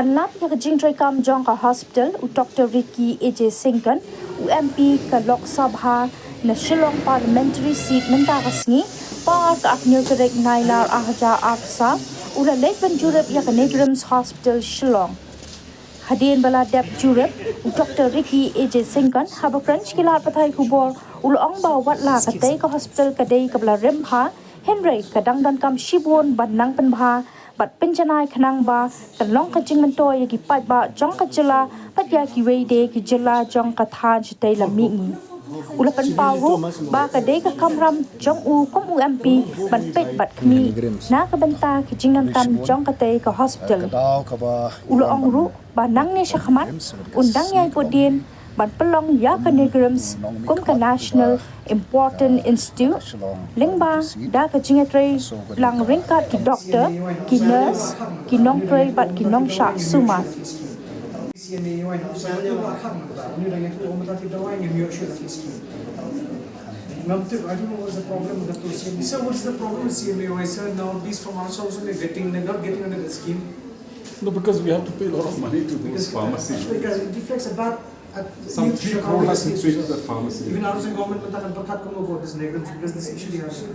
Panlap ya jingeh kam jong ka hospital u Dr. Ricky AJ Singkan u MP ka Lok Sabha na Shillong parliamentary seat menta kasngi par ka aknyo kerek nailar ahja aksa u la leit ban jurip ya ka NEIGRIHMS hospital Shillong. Hadin bala dep jurip Dr. Ricky AJ Singkan haba French kilat pathai kubor ulong ba wat la katay ka hospital kadai ka bala remha Henry kadang dan kam shibun banang penbha bat penjanai khanang ba kalong ka jingmentoy ki pat ba jong ka jila pat ya ki weide ki jila jong ka than chitai la mingi ulapan pawu ba kadai ka kamram jong u kom u MP ban pet bat kmi na ka banta ki jingnan kam jong ka tay ka hospital ulong ru banang ne syakhamat undang yai podin ban pelong ya ka NEIGRIHMS kum ka National Important Institute lingba da ka jingetre lang ringkat ki doctor ki nurse ki nongpang bat ki nongsha suma I don't know what's the problem with the CMA. Sir, what's the problem with CMA? Sir, now these pharmacies also they're not getting under the scheme. No, because we have to pay a lot of money to those pharmacies. Because it reflects about some 3 crore has been paid to that pharmacy. Even out of the government, but I can't come about this NEIGRIHMS because this issue they have. See,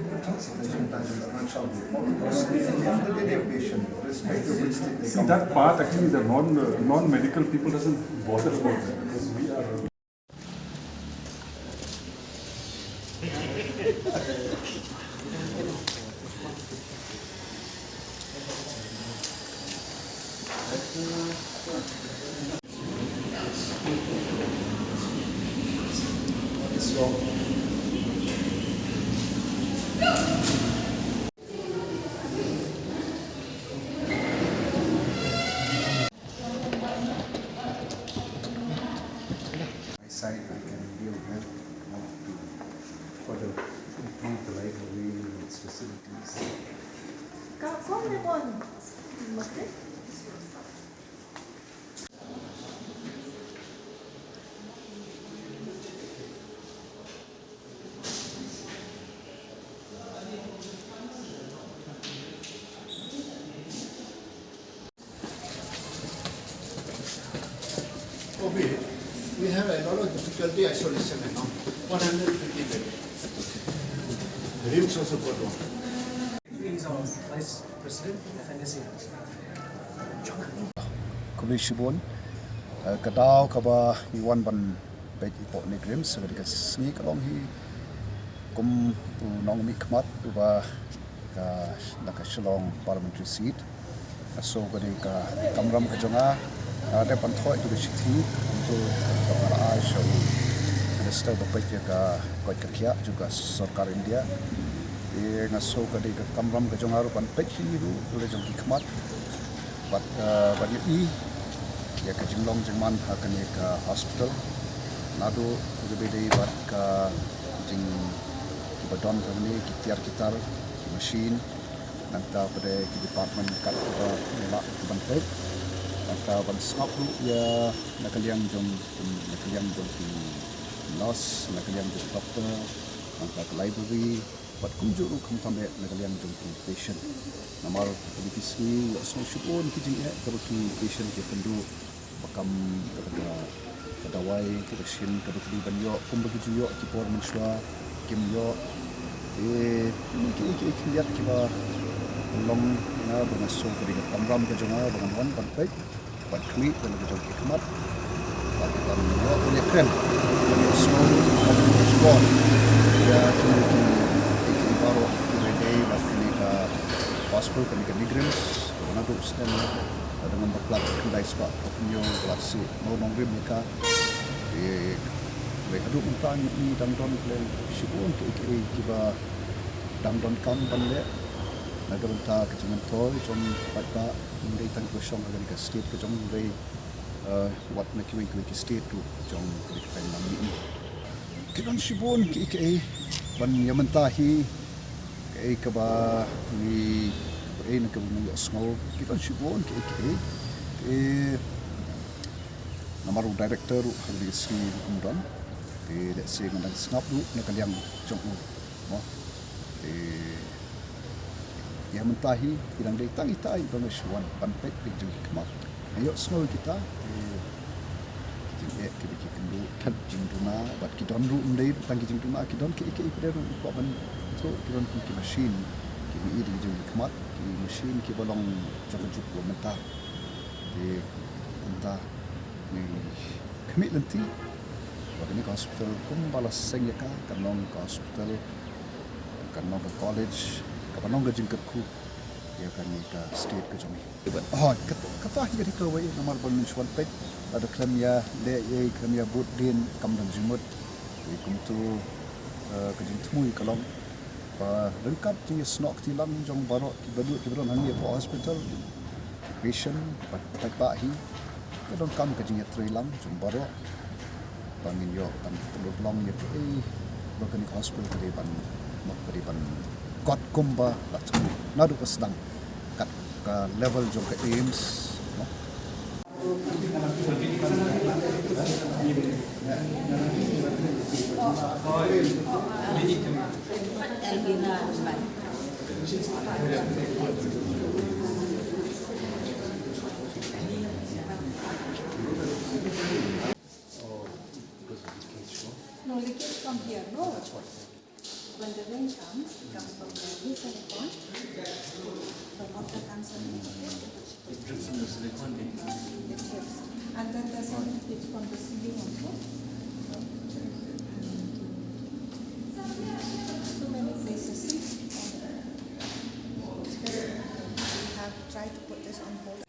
that part actually the non-medical people doesn't bother about that because we are. Side I can deal with for the improve the library and its facilities. We have a lot of difficulty isolation now. 150 beds. RIMS also got one. He is our Vice President of NSA. Kubli shibun. Kadao kaba iwan ban bed ipok NEIGRIHMS. Sebab dekat sini kalong hi kum nong mikmat uba ka Shillong parliamentary seat. So kadi ka kamram ka jonga ada panthoi tu disithi untuk para show minister bapak jaga koi kerja juga sarkar India ye ngaso kadi ka kamram ka jongaru pan pechi ru ule jong hikmat bat i ya ka jinglong jingman akan ye ka hospital nadu bede bat ka jing ki badon kami ki tiar kitar ki machine nanta pada ki department kat ka nela ban pek atau ban skop ya nakaliang jong ki nurse nakaliang jong doctor angkat library bat kumjuru kum tambe nakaliang jong ki patient namar politisi so shibun ki jingeh terus ki patient ki pendu bakam kadawai ki resin kadukli banyo kumbu ki yo ki por menswa kim yo ki lihat ki ba long na bengaso ki kamram ke jonga bangan wan ban pek bat kli dan jong ki kemat bat ban yo oleh krem small small ya ki baru ki day bat ni ka hospital kan NEIGRIHMS na tu stand dengan berplat kendai sebab punya kelas mau nongrim mereka mereka duk minta ni dangdon plan shibun ke kiba dangdon kam bande naga benta ke jangan toy jom pada indai tan ko song agar ke state ke jom indai wat na ki state tu jom ke tan mami kidan shibun ke ban yamentahi ke ba ni na ke bunga small kidan shibun ke namaru director hari si umdan let's say ngan snap du na kaliang jong mo ya mentahi bilang dai tangi tai bang shwan pan pek di jeng kemat Ayo snow kita jingeh kita kynduh jingduna bat kita ru mdei tang jingduna kita ke ipre ru ko ban so kita ki machine ki mi iri jing khmat ki machine ki balong jajuk ko menta de menta ni kami nanti wakini hospital kum balas sengyaka kanong hospital kanong college kanong jingkat ku ya kan ka state ke jomi oh kata hi ke wei nomor ban suan pet ada klem ya le ye klem ya bud din kam dan jimut di kum tu ke jing tmui kalong pa lengkap ji snok ti lang jong barok ki badu ki bron hangi po hospital patient pat pa hi ke don kam ke jing tri lang jong barok pangin yo tan telur long ye ke lokani hospital ke ban mak ke ban got kumba latu nadu pasdang kat ka level jong ke aims no No, leakage from here, no. When the rain comes, it comes from the silicone. The water comes in. It drips from the silicone. It drips. And then there's some leakage from the ceiling also. So many places. We have tried to put this on hold.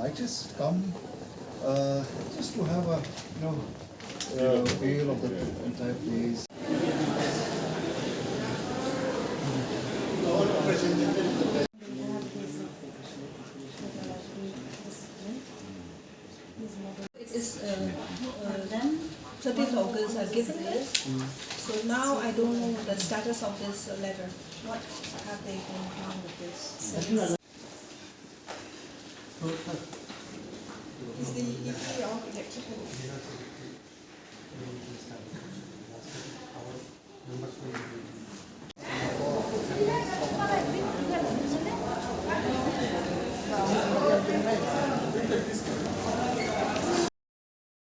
I just come just to have a feel of the entire place. It is then 30th August I given this. So now I don't know the status of this letter. What have they been doing with this? Is the EP of electrical?